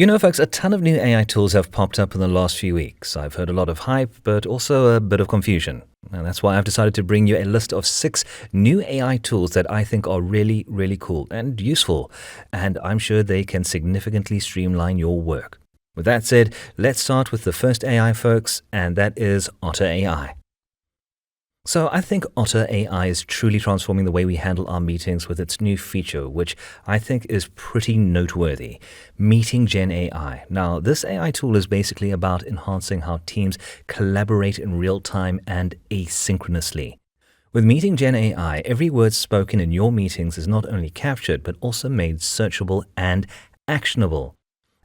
You know, folks, a ton of new AI tools have popped up in the last few weeks. I've heard a lot of hype, but also a bit of confusion. And that's why I've decided to bring you a list of 6 new AI tools that I think are really, really cool and useful. And I'm sure they can significantly streamline your work. With that said, let's start with the first AI, folks, and that is Otter AI. So I think Otter AI is truly transforming the way we handle our meetings with its new feature, which I think is pretty noteworthy, Meeting GenAI. Now, this AI tool is basically about enhancing how teams collaborate in real time and asynchronously. With Meeting GenAI, every word spoken in your meetings is not only captured, but also made searchable and actionable.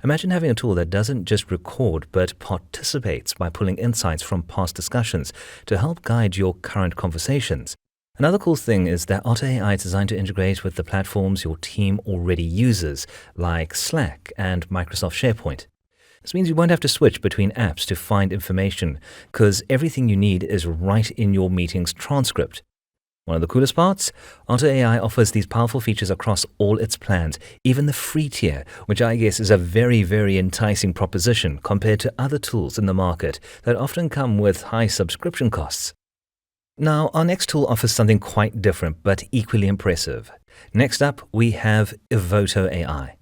Imagine having a tool that doesn't just record, but participates by pulling insights from past discussions to help guide your current conversations. Another cool thing is that Otter AI is designed to integrate with the platforms your team already uses, like Slack and Microsoft SharePoint. This means you won't have to switch between apps to find information, because everything you need is right in your meeting's transcript. One of the coolest parts? Otter AI offers these powerful features across all its plans, even the free tier, which I guess is a very, very enticing proposition compared to other tools in the market that often come with high subscription costs. Now, our next tool offers something quite different but equally impressive. Next up, we have Evoto AI.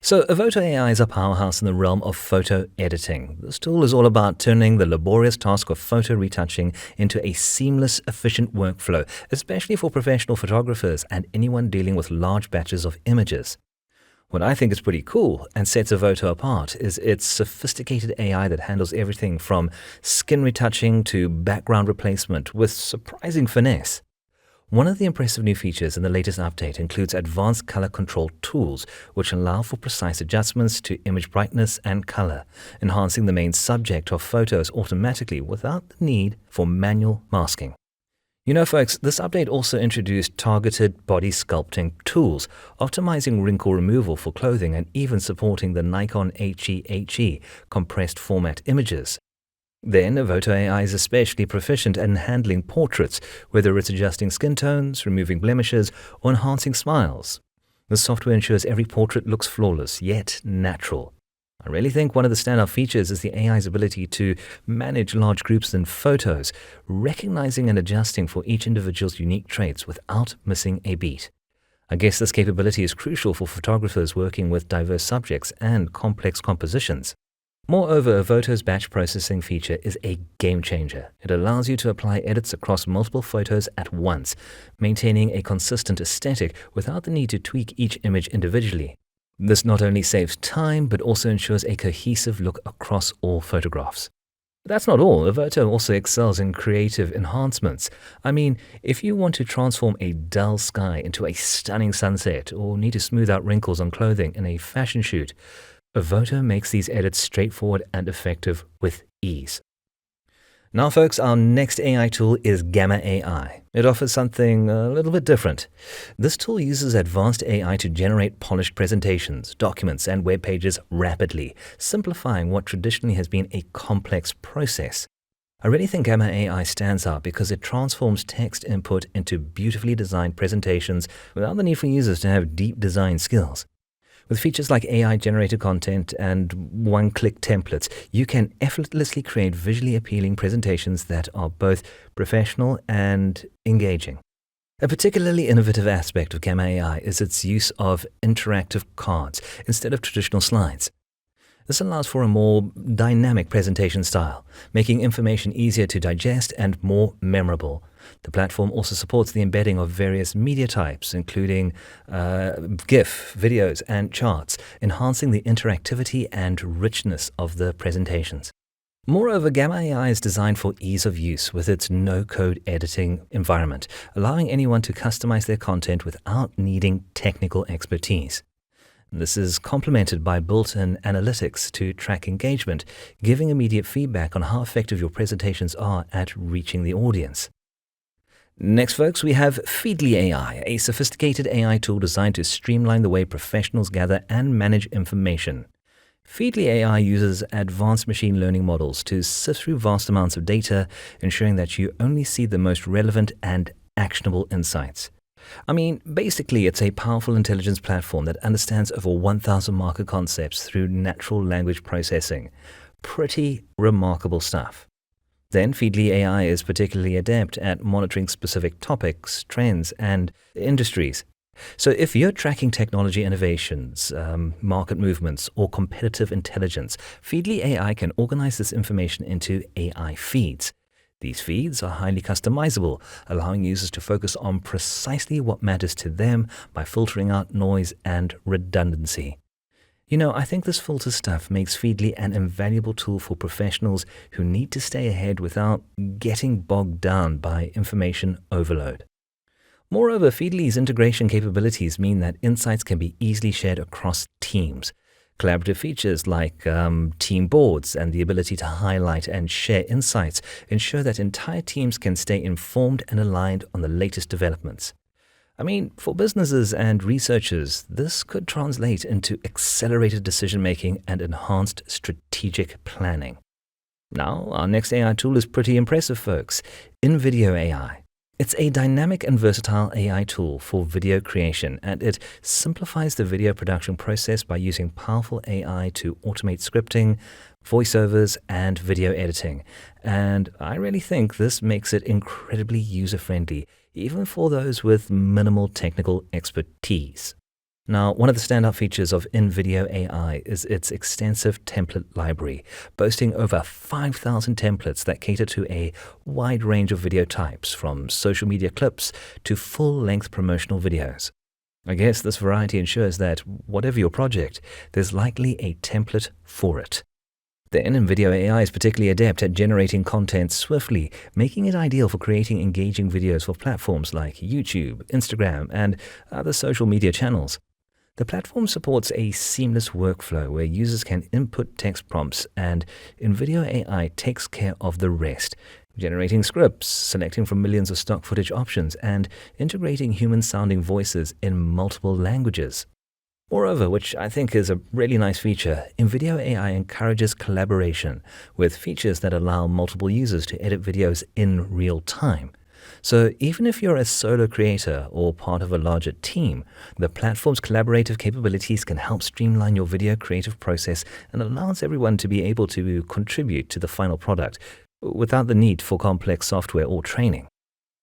So Evoto AI is a powerhouse in the realm of photo editing. This tool is all about turning the laborious task of photo retouching into a seamless, efficient workflow, especially for professional photographers and anyone dealing with large batches of images. What I think is pretty cool and sets Evoto apart is its sophisticated AI that handles everything from skin retouching to background replacement with surprising finesse. One of the impressive new features in the latest update includes advanced color control tools, which allow for precise adjustments to image brightness and color, enhancing the main subject of photos automatically without the need for manual masking. You know, folks, this update also introduced targeted body sculpting tools, optimizing wrinkle removal for clothing and even supporting the Nikon HE compressed format images. Then, Evoto AI is especially proficient in handling portraits, whether it's adjusting skin tones, removing blemishes, or enhancing smiles. The software ensures every portrait looks flawless, yet natural. I really think one of the standout features is the AI's ability to manage large groups in photos, recognizing and adjusting for each individual's unique traits without missing a beat. I guess this capability is crucial for photographers working with diverse subjects and complex compositions. Moreover, Evoto's batch processing feature is a game changer. It allows you to apply edits across multiple photos at once, maintaining a consistent aesthetic without the need to tweak each image individually. This not only saves time, but also ensures a cohesive look across all photographs. But that's not all. Evoto also excels in creative enhancements. I mean, if you want to transform a dull sky into a stunning sunset or need to smooth out wrinkles on clothing in a fashion shoot, Evoto makes these edits straightforward and effective with ease. Now, folks, our next AI tool is Gamma AI. It offers something a little bit different. This tool uses advanced AI to generate polished presentations, documents, and web pages rapidly, simplifying what traditionally has been a complex process. I really think Gamma AI stands out because it transforms text input into beautifully designed presentations without the need for users to have deep design skills. With features like AI-generated content and one-click templates, you can effortlessly create visually appealing presentations that are both professional and engaging. A particularly innovative aspect of Gamma AI is its use of interactive cards instead of traditional slides. This allows for a more dynamic presentation style, making information easier to digest and more memorable. The platform also supports the embedding of various media types, including GIF, videos, and charts, enhancing the interactivity and richness of the presentations. Moreover, Gamma AI is designed for ease of use with its no-code editing environment, allowing anyone to customize their content without needing technical expertise. This is complemented by built-in analytics to track engagement, giving immediate feedback on how effective your presentations are at reaching the audience. Next, folks, we have Feedly AI, a sophisticated AI tool designed to streamline the way professionals gather and manage information. Feedly AI uses advanced machine learning models to sift through vast amounts of data, ensuring that you only see the most relevant and actionable insights. Basically, it's a powerful intelligence platform that understands over 1,000 market concepts through natural language processing. Pretty remarkable stuff. Then, Feedly AI is particularly adept at monitoring specific topics, trends, and industries. So, if you're tracking technology innovations, market movements, or competitive intelligence, Feedly AI can organize this information into AI feeds. These feeds are highly customizable, allowing users to focus on precisely what matters to them by filtering out noise and redundancy. I think this filter stuff makes Feedly an invaluable tool for professionals who need to stay ahead without getting bogged down by information overload. Moreover, Feedly's integration capabilities mean that insights can be easily shared across teams. Collaborative features like team boards and the ability to highlight and share insights ensure that entire teams can stay informed and aligned on the latest developments. For businesses and researchers, this could translate into accelerated decision-making and enhanced strategic planning. Now, our next AI tool is pretty impressive, folks. Invideo AI. It's a dynamic and versatile AI tool for video creation, and it simplifies the video production process by using powerful AI to automate scripting, voiceovers, and video editing. And I really think this makes it incredibly user-friendly, even for those with minimal technical expertise. Now, one of the standout features of Invideo AI is its extensive template library, boasting over 5,000 templates that cater to a wide range of video types, from social media clips to full-length promotional videos. I guess this variety ensures that, whatever your project, there's likely a template for it. Then, Invideo AI is particularly adept at generating content swiftly, making it ideal for creating engaging videos for platforms like YouTube, Instagram, and other social media channels. The platform supports a seamless workflow where users can input text prompts, and Invideo AI takes care of the rest, generating scripts, selecting from millions of stock footage options, and integrating human-sounding voices in multiple languages. Moreover, which I think is a really nice feature, Invideo AI encourages collaboration with features that allow multiple users to edit videos in real time. So even if you're a solo creator or part of a larger team, the platform's collaborative capabilities can help streamline your video creative process and allows everyone to be able to contribute to the final product without the need for complex software or training.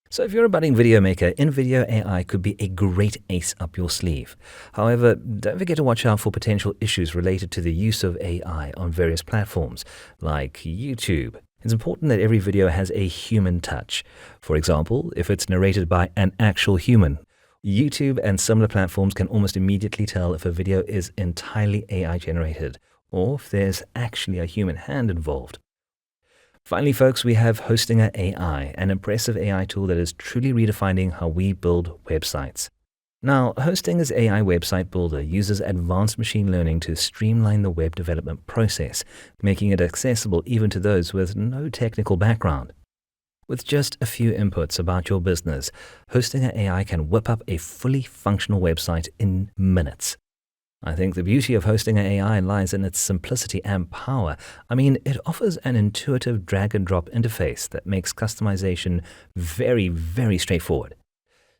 So if you're a budding video maker, Invideo AI could be a great ace up your sleeve. However, don't forget to watch out for potential issues related to the use of AI on various platforms, like YouTube. It's important that every video has a human touch. For example, if it's narrated by an actual human. YouTube and similar platforms can almost immediately tell if a video is entirely AI generated, or if there's actually a human hand involved. Finally, folks, we have Otter AI, an impressive AI tool that is truly redefining how we build websites. Now, Otters AI website builder uses advanced machine learning to streamline the web development process, making it accessible even to those with no technical background. With just a few inputs about your business, Otter AI can whip up a fully functional website in minutes. I think the beauty of Otter AI lies in its simplicity and power. It offers an intuitive drag-and-drop interface that makes customization very, very straightforward.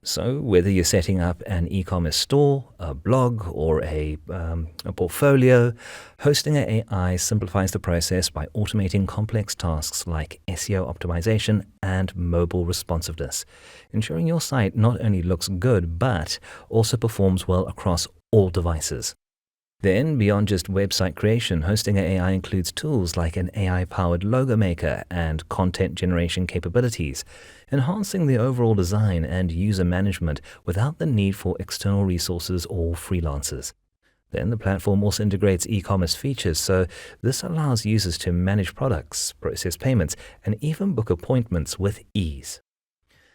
So whether you're setting up an e-commerce store, a blog, or a portfolio, Otter AI simplifies the process by automating complex tasks like SEO optimization and mobile responsiveness, ensuring your site not only looks good, but also performs well across all devices. Then, beyond just website creation, Otter AI includes tools like an AI-powered logo maker and content generation capabilities, enhancing the overall design and user management without the need for external resources or freelancers. Then the platform also integrates e-commerce features, so this allows users to manage products, process payments, and even book appointments with ease.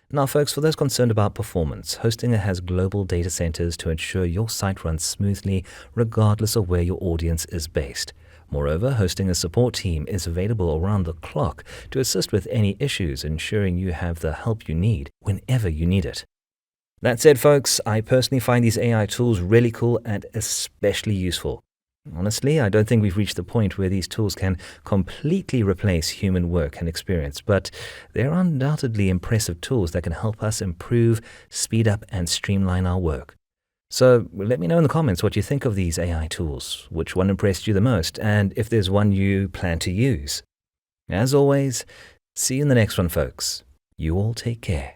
Now, folks, for those concerned about performance, Otter has global data centers to ensure your site runs smoothly regardless of where your audience is based. Moreover, Otter's support team is available around the clock to assist with any issues, ensuring you have the help you need whenever you need it. That said, folks, I personally find these AI tools really cool and especially useful. Honestly, I don't think we've reached the point where these tools can completely replace human work and experience, but they're undoubtedly impressive tools that can help us improve, speed up, and streamline our work. So let me know in the comments what you think of these AI tools, which one impressed you the most, and if there's one you plan to use. As always, see you in the next one, folks. You all take care.